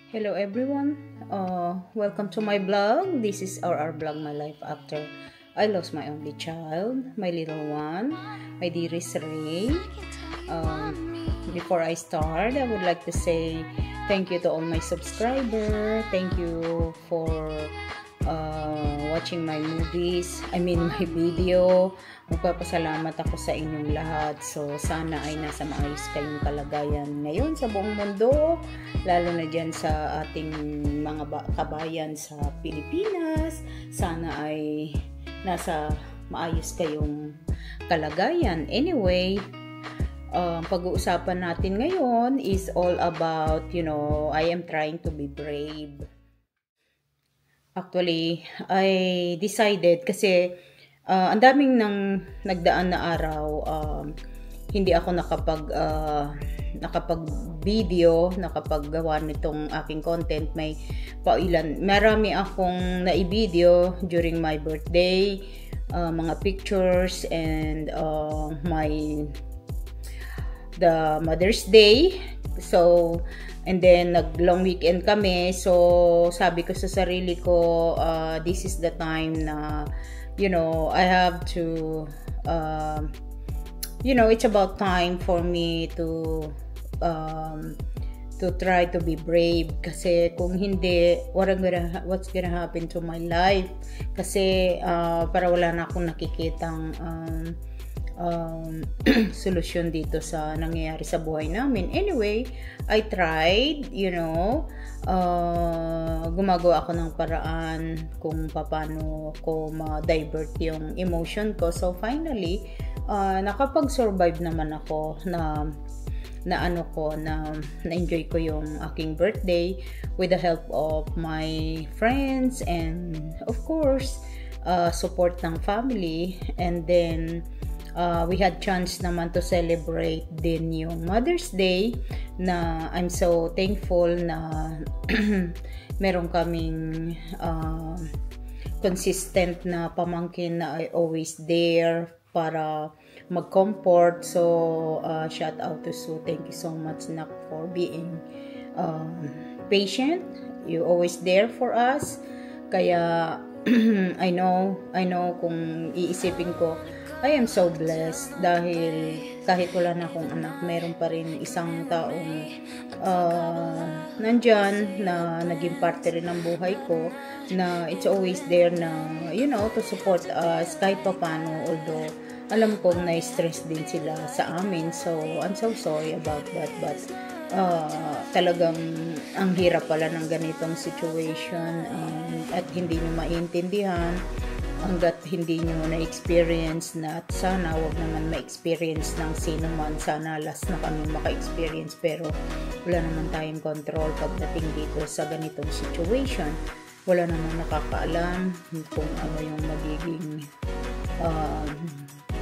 Hello everyone, welcome to my blog. This is our blog, my life after I lost my only child, my little one, my dearest Ray. Before I start, I would like to say thank you to all my subscribers. Thank you for watching my movies, my video. Magpapasalamat ako sa inyong lahat. So, sana ay nasa maayos kayong kalagayan ngayon sa buong mundo, lalo na dyan sa ating mga kabayan sa Pilipinas. Sana ay nasa maayos kayong kalagayan. Anyway, pag-uusapan natin ngayon is all about, I am trying to be brave. Actually, I decided kasi ang daming nagdaan na araw, hindi ako nakapag-video, nakapaggawa nitong aking content. Marami akong na-video during my birthday, mga pictures, and the Mother's Day. So, and then nag-long weekend kami. So, sabi ko sa sarili ko, this is the time na I have to, it's about time for me to try to be brave. Kasi kung hindi, what's gonna happen to my life? Kasi para wala na akong nakikitang solusyon dito sa nangyayari sa buhay namin. Anyway, I tried, gumagawa ako ng paraan kung paano ko ma-divert yung emotion ko. So finally, nakapag-survive naman ako na-enjoy ko yung aking birthday with the help of my friends and of course, support ng family. And then we had chance naman to celebrate din yung Mother's Day na I'm so thankful na meron kaming consistent na pamangkin na always there para mag-comfort. So, shout out to Sue. Thank you so much, Nak, for being patient. You always there for us. Kaya, I know kung iisipin ko, I am so blessed dahil kahit wala na akong anak, meron pa rin isang taong nandyan na naging parte rin ng buhay ko na it's always there na, to support us kahit pa paano. Although, alam kong na-stress din sila sa amin. So, I'm so sorry about that. But, talagang ang hirap pala ng ganitong situation at hindi nyo maintindihan hanggat hindi nyo na-experience na. At sana wag naman ma-experience ng sino man. Sana last na kami maka-experience, pero wala naman tayong control pagdating dito sa ganitong situation. Wala naman nakakaalam kung ano yung magiging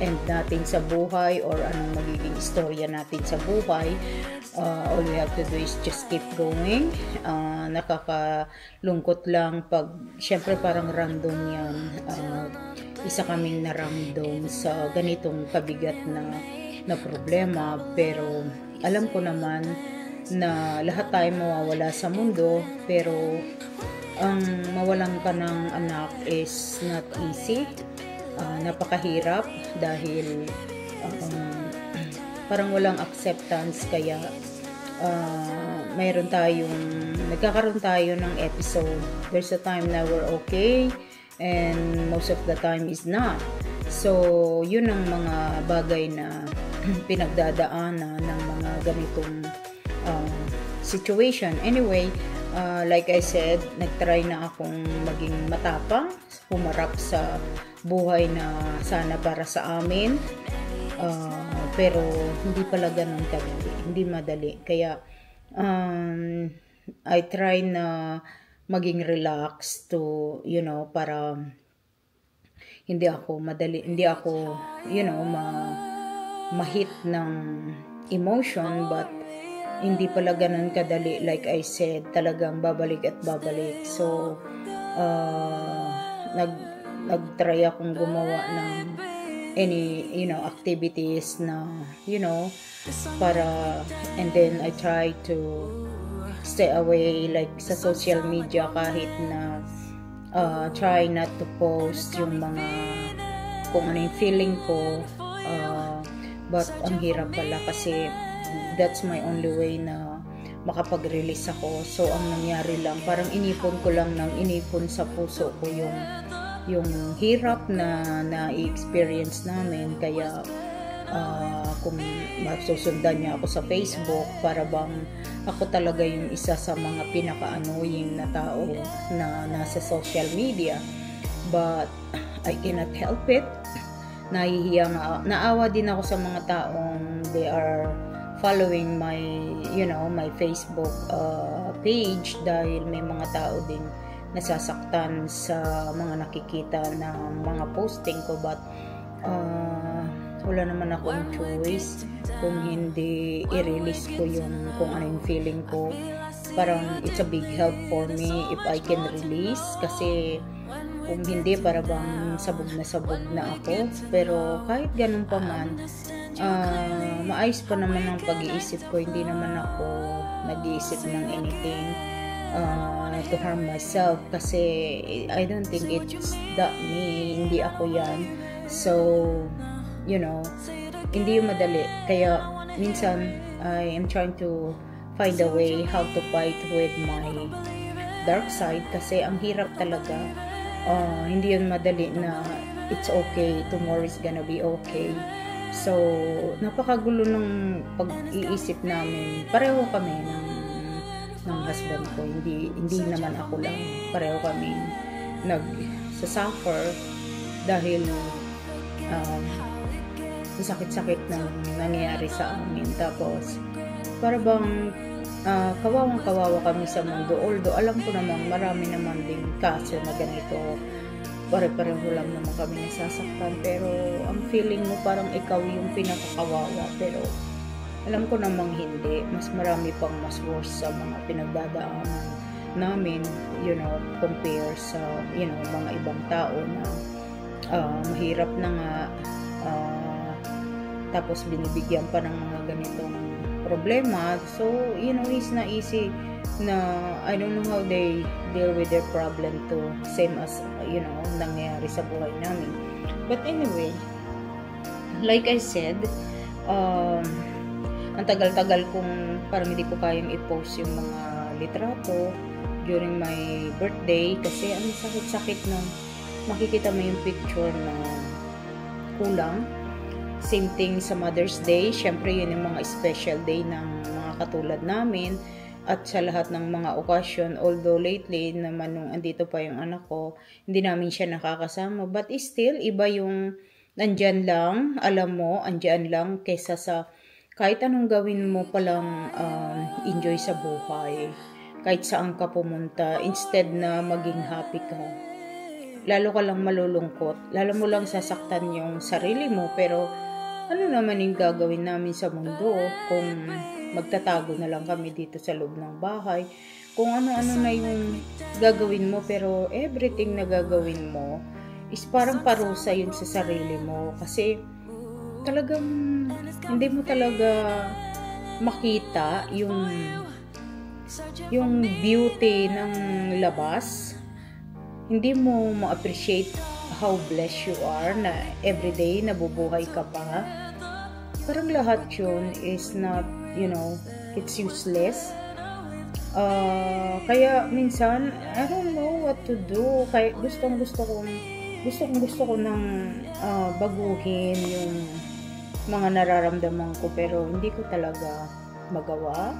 end natin sa buhay or anong magiging istorya natin sa buhay. All we have to do is just keep going. Nakakalungkot lang syempre parang random yan. Isa kaming na-random sa ganitong kabigat na problema, pero alam ko naman na lahat tayo mawawala sa mundo, pero ang mawalan ka ng anak is not easy. Napakahirap dahil parang walang acceptance. Kaya nagkakaroon tayo ng episode. There's a time na we're okay and most of the time is not. So yun ang mga bagay na pinagdadaanan ng mga ganitong situation. Anyway, like I said, nagtry na akong maging matapang, humarap sa buhay na sana para sa amin. Pero hindi pala ganun kadali, hindi madali. Kaya I try na maging relaxed to, para hindi ako ma-hit ng emotion. But hindi pala ganun kadali. Like I said, talagang babalik at babalik. So nag-try akong gumawa ng any activities na para, and then I try to stay away like sa social media, kahit na try not to post yung mga kung ano yung feeling ko, but ang hirap pala kasi that's my only way na makapag-release ako. So ang nangyari lang, parang inipon ko lang ng inipon sa puso ko yung hirap na i-experience namin. Kaya kung masusundan niya ako sa Facebook, para bang ako talaga yung isa sa mga pinaka-annoying na tao na nasa social media. But I cannot help it. Nahihiya nga, naawa din ako sa mga taong they are following my my Facebook page, dahil may mga tao din nasasaktan sa mga nakikita ng mga posting ko. But wala naman akong choice kung hindi i-release ko yung kung ano yung feeling ko. Parang it's a big help for me if I can release, kasi kung hindi, para bang sabog na ako. Pero kahit ganun pa man, maayos pa naman ang pag-iisip ko. Hindi naman ako nag-iisip ng anything to harm myself, kasi I don't think it's that me. Hindi ako yan. So hindi yung madali. Kaya minsan I am trying to find a way how to fight with my dark side, kasi ang hirap talaga. Hindi yun madali na it's okay, tomorrow is gonna be okay. So napakagulo ng pag-iisip namin. Pareho kami ng husband ko, hindi naman ako lang. Pareho kami nag-suffer dahil sakit-sakit na nangyayari sa amin. Tapos para bang kawawang-kawawa kami sa mundo. Although alam ko naman marami naman din kaso na ganito, pare-pareho lang naman kami nasasaktan, pero ang feeling mo parang ikaw yung pinakakawawa. Pero alam ko namang hindi, mas marami pang mas worse sa mga pinagdadaanan namin, compare sa mga ibang tao na mahirap na nga, tapos binibigyan pa ng mga ganitong problema. So it's not easy na I don't know how they deal with their problem too, same as nangyayari sa buhay namin. But anyway, like I said, ang tagal-tagal kong parang hindi ko kayang i-post yung mga litrato during my birthday, kasi ang sakit-sakit na makikita mo yung picture na kulang. Same thing sa Mother's Day. Syempre yun yung mga special day ng mga katulad namin, at sa lahat ng mga okasyon. Although lately naman nung andito pa yung anak ko, hindi namin siya nakakasama, but still iba yung nandyan lang, alam mo, andyan lang, kaysa sa kahit anong gawin mo palang enjoy sa buhay, kahit saan ka pumunta, instead na maging happy ka, lalo ka lang malulungkot, lalo mo lang sasaktan yung sarili mo. Pero ano naman yung gagawin namin sa mundo kung magtatago na lang kami dito sa loob ng bahay? Kung ano-ano na yung gagawin mo, pero everything na gagawin mo is parang parusa yun sa sarili mo, kasi talagang hindi mo talaga makita yung beauty ng labas. Hindi mo ma-appreciate how blessed you are na everyday nabubuhay ka pa. Parang lahat yun is not, it's useless. Kaya minsan I don't know what to do. Kaya gusto ko nang baguhin yung mga nararamdaman ko, pero hindi ko talaga magawa.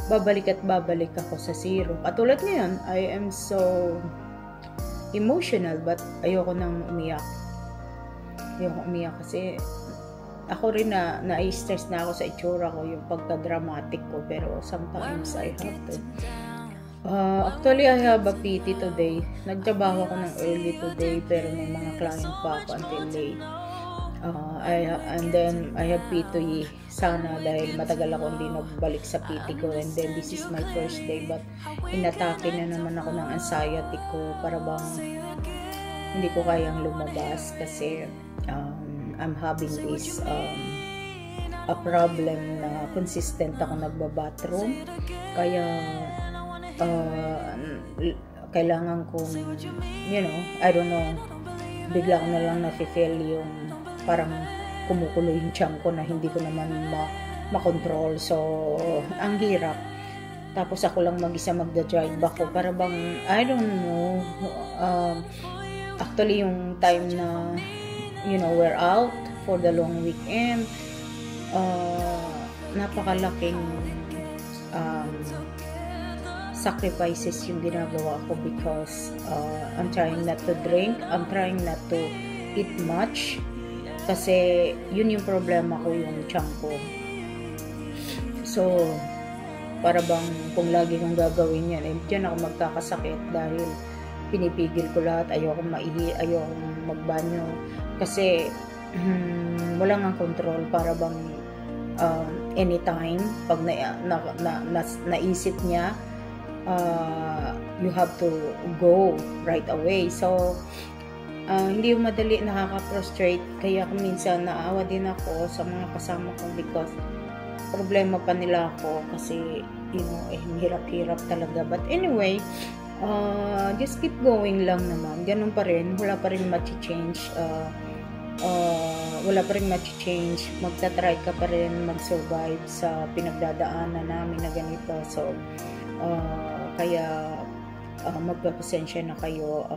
Babalik ako sa zero. Katulad ngayon, I am so emotional, but ayoko nang umiyak. Kasi ako rin na-stress na ako sa itsura ko, yung pagka-dramatic ko, pero sometimes I have to. Actually, I have a PT today. Nagtrabaho ako ng early today, pero may mga client pa ako until late. And then I have PT sana, dahil matagal ako hindi nagbalik sa PT ko, and then this is my first day, but inatake na naman ako ng anxiety ko, para bang hindi ko kayang lumabas, kasi I'm having this a problem na consistent ako nagba-bathroom. Kaya kailangan kong, I don't know, bigla ko na lang nafe-feel yung parang kumukulo yung tiyan ko na hindi ko naman makontrol. So, ang hirap. Tapos ako lang mag-isa magda-drive ako. Para bang, I don't know, actually yung time na, we're out for the long weekend, napakalaking sacrifices yung ginagawa ko because I'm trying not to drink, I'm trying not to eat much, kasi yun yung problema ko, yung tiyan ko. So, para bang kung lagi kong gagawin yan, diyan ako magkakasakit dahil pinipigil ko lahat, ayokong maihi, ayokong magbanyo, kasi wala nga control. Para bang anytime pag naisip niya, you have to go right away. So hindi yung madali, nakaka-frustrate. Kaya minsan naawa din ako sa mga kasama ko because problema pa nila ako, kasi hirap-hirap talaga. But anyway, just keep going lang naman. Ganun pa rin, wala pa rin ma-change. Magta-try ka pa rin mag-survive sa pinagdadaanan namin na ganito. So kaya magpapasensya na kayo.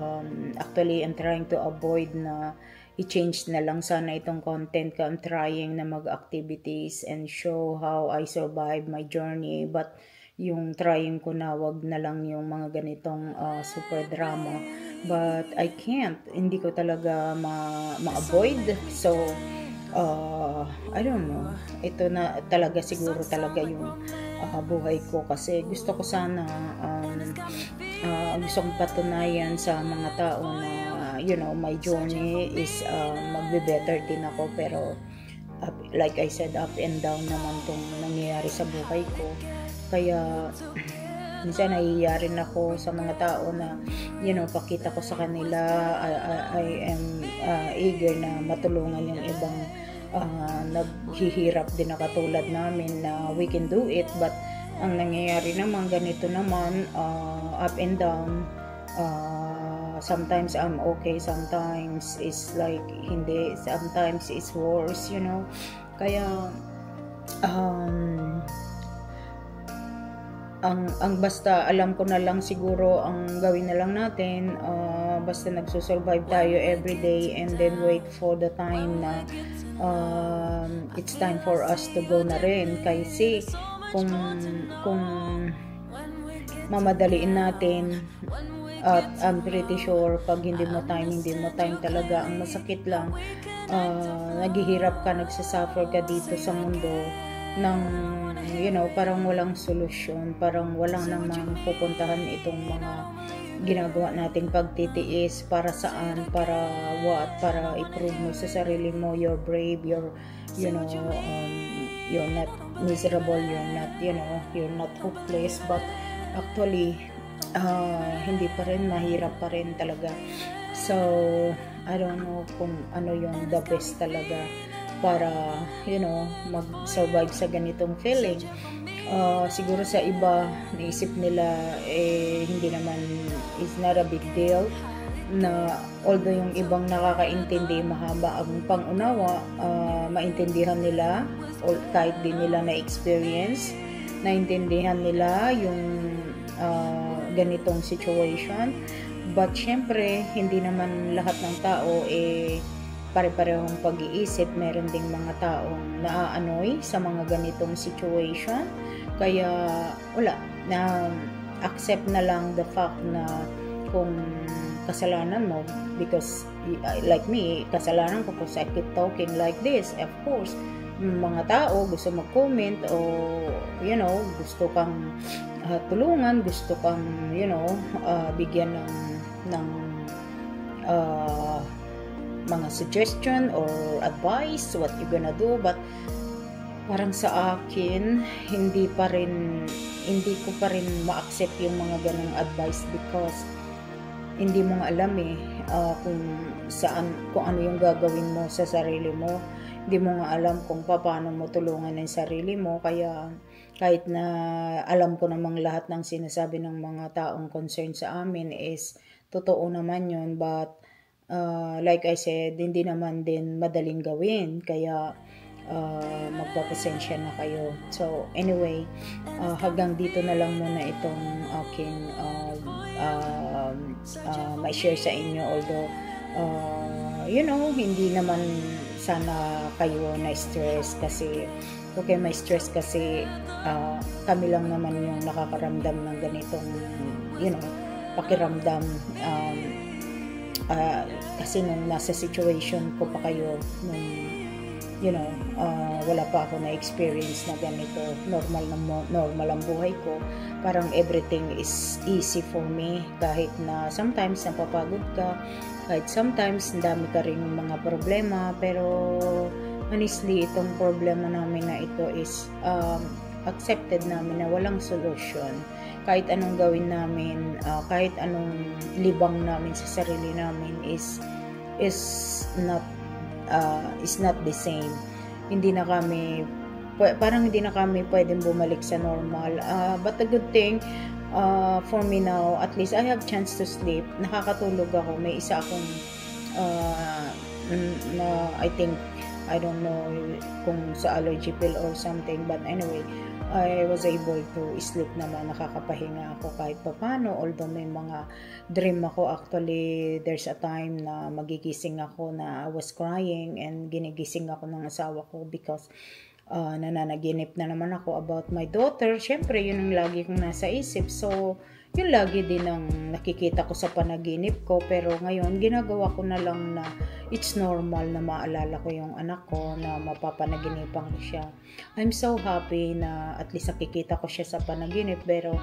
Actually, I'm trying to avoid na i-change na lang sana itong content ko. I'm trying na mag-activities and show how I survive my journey, but yung trying ko na wag na lang yung mga ganitong super drama, but I can't, hindi ko talaga ma-avoid. So I don't know, ito na talaga siguro talaga yung buhay ko, kasi gusto ko sana gusto kong patunayan sa mga tao na my journey is magbe-better din ako. Pero like I said, up and down naman tong nangyayari sa buhay ko. Kaya minsan nahihiya ako sa mga tao na pakita ko sa kanila I am eager na matulungan yung ibang naghihirap din na katulad namin, na we can do it. But ang nangyayari naman ganito naman, up and down. Sometimes I'm okay, sometimes it's like hindi, sometimes it's worse, Kaya ang basta alam ko na lang siguro, ang gawin na lang natin, basta nagsusurvive tayo everyday and then wait for the time na it's time for us to go na rin. Kasi kung mamadaliin natin, at I'm pretty sure pag hindi mo time talaga, ang masakit lang, naghihirap ka, nagsasuffer ka dito sa mundo ng parang walang solusyon, parang walang namang pupuntahan itong mga ginagawa nating pagtitiis. Para saan? Para what? Para i-prove mo sa sarili mo you're brave, you're not miserable, you're not hopeless. But actually hindi pa rin, mahirap pa rin talaga. So I don't know kung ano yung the best talaga para mag-survive sa ganitong feeling. Siguro sa iba, naisip nila hindi naman, is not a big deal, na although yung ibang nakakaintindi, mahaba ang pangunawa, maintindihan nila, or kahit di nila na-experience, naintindihan nila yung ganitong situation. But syempre, hindi naman lahat ng tao pare-parehong pag-iisip. Meron ding mga taong naaanoy sa mga ganitong situation. Kaya wala, na accept na lang the fact na kung kasalanan mo, because like me, kasalanan ko kung I keep talking like this. Of course, mga tao gusto mag-comment o gusto kang tulungan, gusto kang bigyan ng mga suggestion or advice what you gonna do. But parang sa akin, hindi ko pa rin ma-accept yung mga ganong advice, because hindi mo nga alam kung ano yung gagawin mo sa sarili mo. Hindi mo nga alam kung paano mo tulungan ang sarili mo. Kaya kahit na alam ko namang lahat ng sinasabi ng mga taong concerned sa amin is totoo naman yun, but like I said, hindi naman din madaling gawin. Kaya magpapasensya na kayo. So anyway, hanggang dito na lang muna itong aking ma-share sa inyo. Although hindi naman sana kayo na-stress kasi may stress kasi kami lang naman yung nakakaramdam ng ganitong pakiramdam. Kasi nung nasa situation ko pa kayo, nung wala pa ako na-experience na ganito, normal ang buhay ko, parang everything is easy for me, kahit na sometimes napapagod ka, kahit sometimes dami ka rin mga problema, pero honestly, itong problema namin na ito is accepted namin na walang solution. Kahit anong gawin namin, kahit anong libang namin sa sarili namin is not the same. Parang hindi na kami pwedeng bumalik sa normal. But the good thing for me now, at least I have chance to sleep. Nakakatulog ako. May isa akong I think, I don't know kung sa allergy pill or something, but anyway, I was able to sleep naman. Nakakapahinga ako kahit papano, although may mga dream ako. Actually, there's a time na magigising ako na I was crying, and ginigising ako ng asawa ko because nananaginip na naman ako about my daughter. Syempre, yun ang lagi kong nasa isip. So, yun lagi din ang nakikita ko sa panaginip ko. Pero ngayon, ginagawa ko na lang na it's normal na maalala ko yung anak ko, na mapapanaginipan ko siya. I'm so happy na at least nakikita ko siya sa panaginip. Pero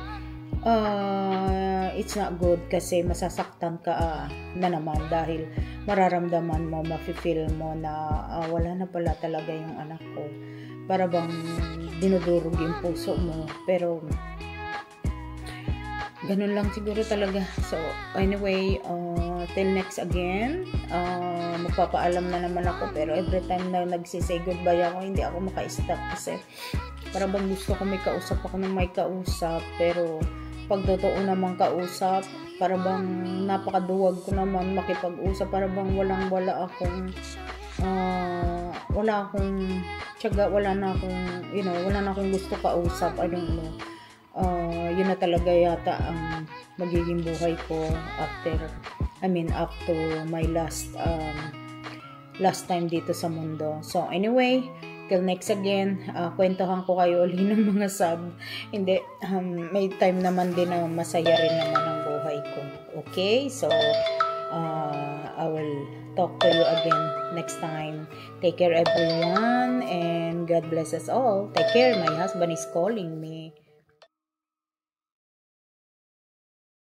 it's not good kasi masasaktan ka na naman dahil mararamdaman mo, mafe-feel mo na wala na pala talaga yung anak ko. Para bang dinudurog yung puso mo. Pero ganun lang siguro talaga. So anyway, till next again, magpapaalam na naman ako, pero every time na nagsisay goodbye ako, hindi ako maka-stop kasi para bang gusto ko may kausap ako ng may kausap, pero pag totoo namang kausap, para bang napakaduwag ko naman makipag-usap, para bang wala akong tiyaga, wala na akong gusto kausap. I don't know. Yun na talaga yata ang magiging buhay ko after my last time dito sa mundo. So anyway, till next again, kwentuhan ko kayo ulit ng mga sad. Hindi, may time naman din na masaya rin naman ang buhay ko. Okay, so I will talk to you again next time. Take care everyone, and God bless us all. Take care. My husband is calling me.